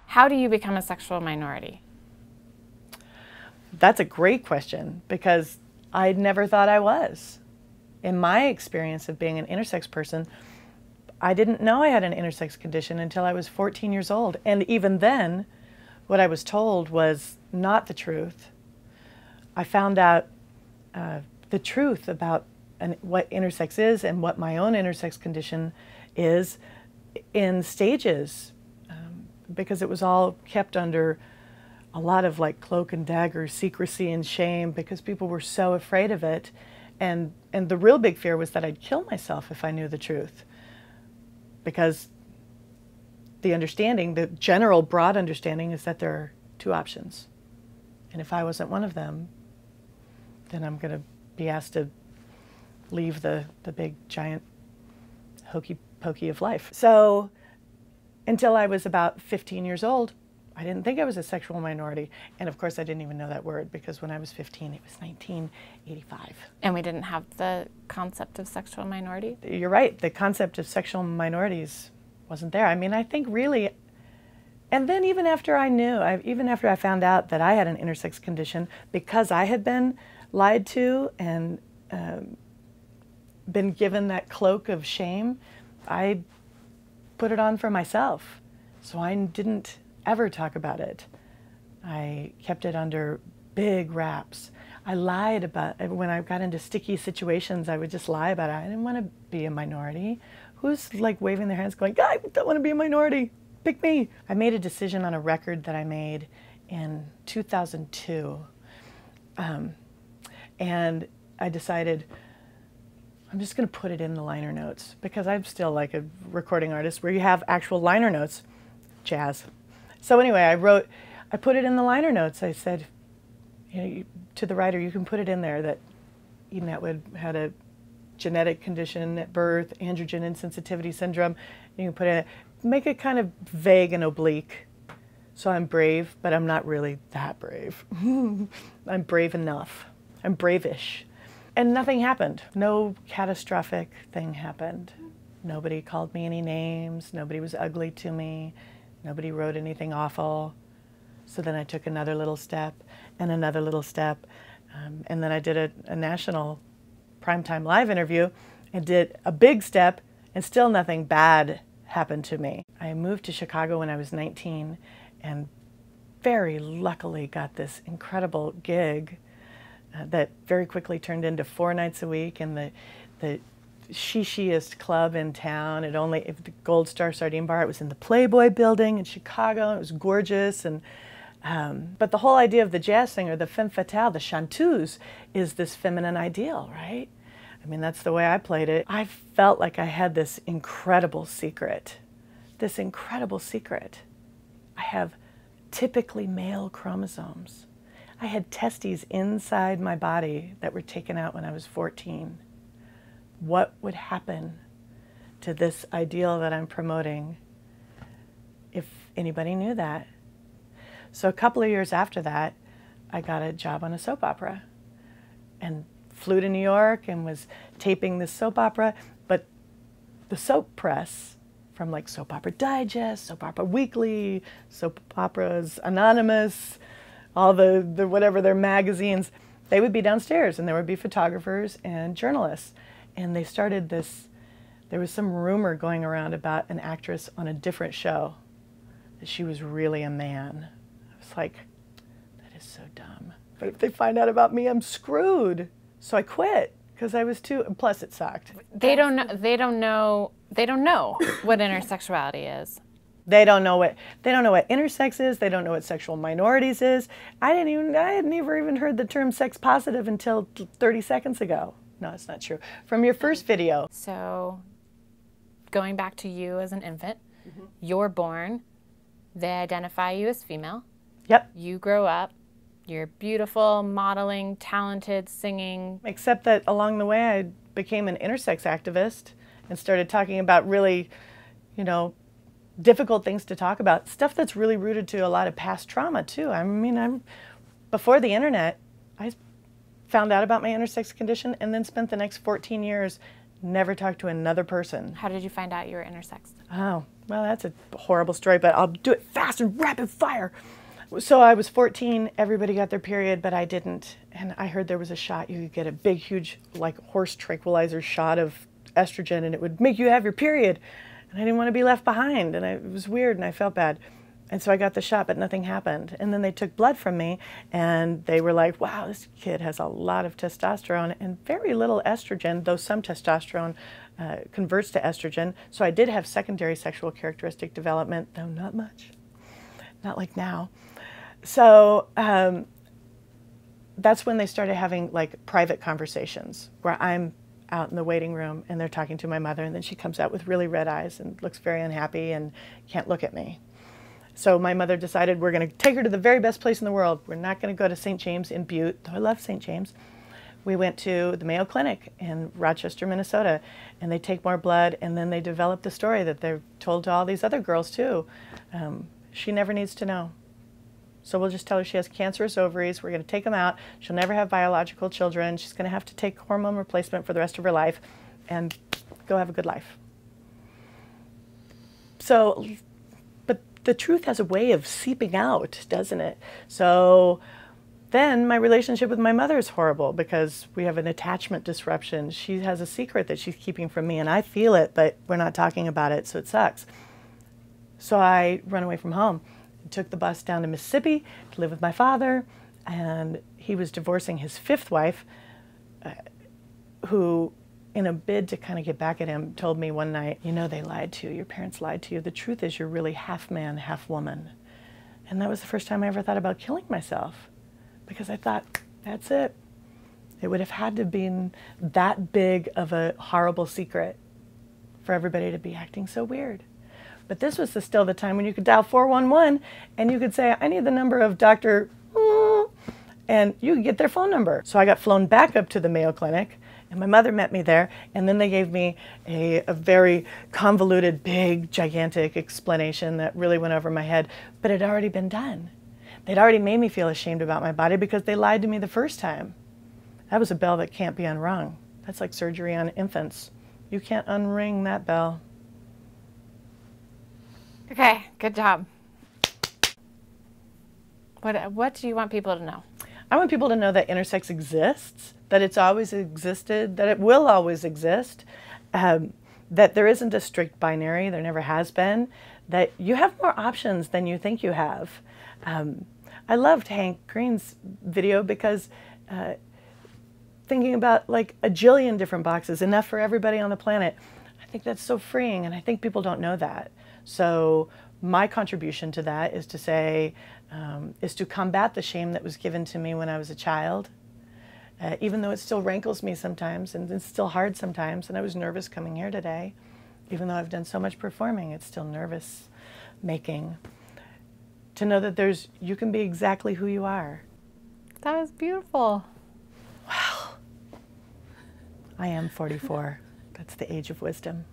How do you become a sexual minority? That's a great question, because I never thought I was. In my experience of being an intersex person, I didn't know I had an intersex condition until I was 14 years old. And even then, what I was told was not the truth. I found out the truth about what intersex is and what my own intersex condition is in stages, because it was all kept under a lot of like cloak and dagger secrecy and shame, because people were so afraid of it. And the real big fear was that I'd kill myself if I knew the truth, because the understanding, the general broad understanding, is that there are two options. And if I wasn't one of them, then I'm going to be asked to leave the big giant hokey pokey of life. So until I was about 15 years old, I didn't think I was a sexual minority. And of course, I didn't even know that word, because when I was 15, it was 1985. And we didn't have the concept of sexual minority? You're right. The concept of sexual minorities wasn't there. I mean, I think really, and then even after I knew, even after I found out that I had an intersex condition, because I had been lied to and been given that cloak of shame, I put it on for myself. So I didn't ever talk about it. I kept it under big wraps. I lied about it. When I got into sticky situations, I would just lie about it. I didn't want to be a minority. Who's like waving their hands going, I don't want to be a minority, pick me. I made a decision on a record that I made in 2002. And I decided, I'm just going to put it in the liner notes, because I'm still like a recording artist where you have actual liner notes, jazz. So anyway, I put it in the liner notes. I said, to the writer, you can put it in there that Eden Atwood had a genetic condition at birth, androgen insensitivity syndrome. You can put it, make it kind of vague and oblique. So I'm brave, but I'm not really that brave. I'm brave enough. I'm brave-ish. And nothing happened. No catastrophic thing happened. Nobody called me any names. Nobody was ugly to me. Nobody wrote anything awful. So then I took another little step and another little step. And then I did a national primetime live interview and did a big step, and still nothing bad happened to me. I moved to Chicago when I was 19 and very luckily got this incredible gig that very quickly turned into 4 nights a week in the she-shiest club in town. If the Gold Star Sardine Bar, it was in the Playboy building in Chicago. It was gorgeous. And but the whole idea of the jazz singer, the femme fatale, the chanteuse, is this feminine ideal, right? I mean, that's the way I played it. I felt like I had this incredible secret. This incredible secret. I have typically male chromosomes. I had testes inside my body that were taken out when I was 14. What would happen to this ideal that I'm promoting if anybody knew that? So a couple of years after that, I got a job on a soap opera and flew to New York and was taping this soap opera. But the soap press, from like Soap Opera Digest, Soap Opera Weekly, Soap Operas Anonymous, all the whatever their magazines, they would be downstairs and there would be photographers and journalists. And they started this, there was some rumor going around about an actress on a different show, that she was really a man. I was like, that is so dumb. But if they find out about me, I'm screwed. So I quit, because I was too, plus it sucked. They don't know what intersexuality is. They don't know what intersex is. They don't know what sexual minorities is. I had never even heard the term sex positive until 30 seconds ago. No, it's not true. From your first video. So, going back to you as an infant, you're born, they identify you as female. Yep. You grow up, you're beautiful, modeling, talented, singing. Except that along the way I became an intersex activist and started talking about really, difficult things to talk about. Stuff that's really rooted to a lot of past trauma too. I mean, before the internet, I found out about my intersex condition and then spent the next 14 years Never talked to another person. How did you find out you were intersex? Oh, well, that's a horrible story, but I'll do it fast and rapid fire. So I was 14, everybody got their period, but I didn't. And I heard there was a shot, you could get a big, huge, like horse tranquilizer shot of estrogen, and it would make you have your period. And I didn't want to be left behind, and it was weird, and I felt bad. And so I got the shot, but nothing happened. And then they took blood from me, and they were like, wow, this kid has a lot of testosterone and very little estrogen, though some testosterone converts to estrogen. So I did have secondary sexual characteristic development, though not much, not like now. So that's when they started having like private conversations where I'm out in the waiting room and they're talking to my mother, and then she comes out with really red eyes and looks very unhappy and can't look at me. So my mother decided we're going to take her to the very best place in the world. We're not going to go to St. James in Butte, though I love St. James. We went to the Mayo Clinic in Rochester, Minnesota, and they take more blood, and then they develop the story that they're told to all these other girls too. She never needs to know. So we'll just tell her she has cancerous ovaries. We're going to take them out. She'll never have biological children. She's going to have to take hormone replacement for the rest of her life and go have a good life. So, but the truth has a way of seeping out, doesn't it? So then my relationship with my mother is horrible because we have an attachment disruption. She has a secret that she's keeping from me, and I feel it, but we're not talking about it, so it sucks. So I run away from home. Took the bus down to Mississippi to live with my father, and he was divorcing his fifth wife, who, in a bid to kind of get back at him, told me one night, you know, they lied to you, your parents lied to you. The truth is you're really half man, half woman. And that was the first time I ever thought about killing myself, because I thought, that's it. It would have had to have been that big of a horrible secret for everybody to be acting so weird. But this was still the time when you could dial 411 and you could say, I need the number of Dr. and you could get their phone number. So I got flown back up to the Mayo Clinic, and my mother met me there, and then they gave me a very convoluted, big, gigantic explanation that really went over my head, but it had already been done. They'd already made me feel ashamed about my body because they lied to me the first time. That was a bell that can't be unrung. That's like surgery on infants. You can't unring that bell. Okay, good job. What do you want people to know? I want people to know that intersex exists, that it's always existed, that it will always exist, that there isn't a strict binary, there never has been, that you have more options than you think you have. I loved Hank Green's video because thinking about like a jillion different boxes, enough for everybody on the planet, I think that's so freeing, and I think people don't know that. So my contribution to that is to say, is to combat the shame that was given to me when I was a child, even though it still rankles me sometimes, and it's still hard sometimes, and I was nervous coming here today. Even though I've done so much performing, it's still nervous making. To know that you can be exactly who you are. That was beautiful. Wow. I am 44. That's the age of wisdom.